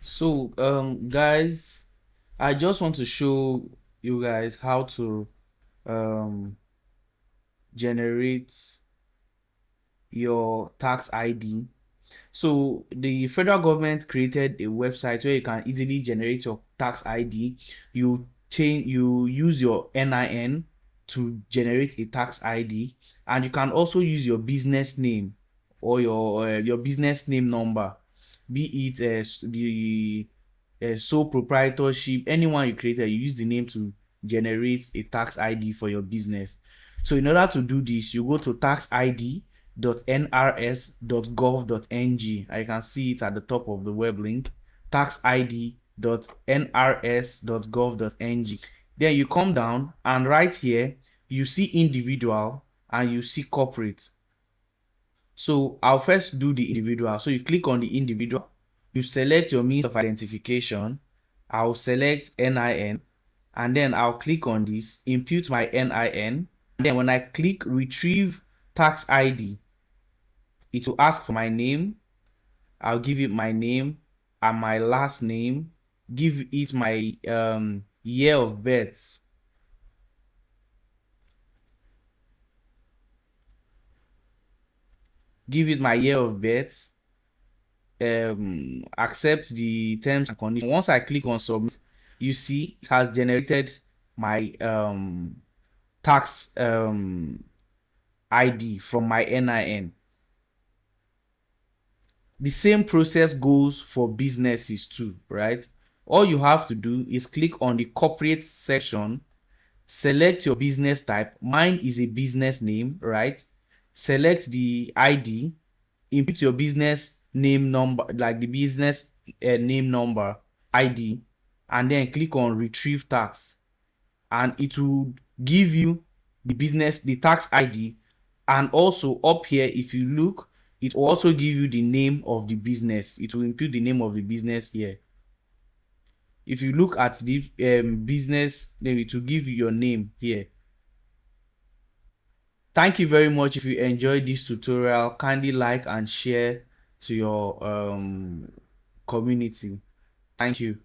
So, guys, I just want to show you guys how to um generate your tax ID. So the federal government created a website where you can easily generate your tax ID. You use your NIN to generate a tax ID, and you can also use your business name or your business name number, be it the sole proprietorship, anyone you created, you use the name to generate a tax ID for your business. So in order to do this, you go to taxid.nrs.gov.ng. I can see it at the top of the web link, taxid.nrs.gov.ng. Then you come down, and right here you see individual and you see corporate. So I'll first do the individual. So you click on the individual, you select your means of identification. I'll select NIN, and then I'll click on this, input my NIN. And then when I click retrieve tax ID, it will ask for my name. I'll give it my name and my last name, give it my year of birth. Give it my year of birth. Accept the terms and conditions. Once I click on submit, you see it has generated my tax ID from my NIN. The same process goes for businesses too, right? All you have to do is click on the corporate section, select your business type. Mine is a business name, right? Select the ID, input your business name number, like the business name number ID, and then click on retrieve tax, and it will give you the tax ID. And also up here, if you look, it will also give you the name of the business. It will input the name of the business here. If you look at the business name, it will give you your name here. Thank you very much. If you enjoyed this tutorial, kindly like and share to your community. Thank you.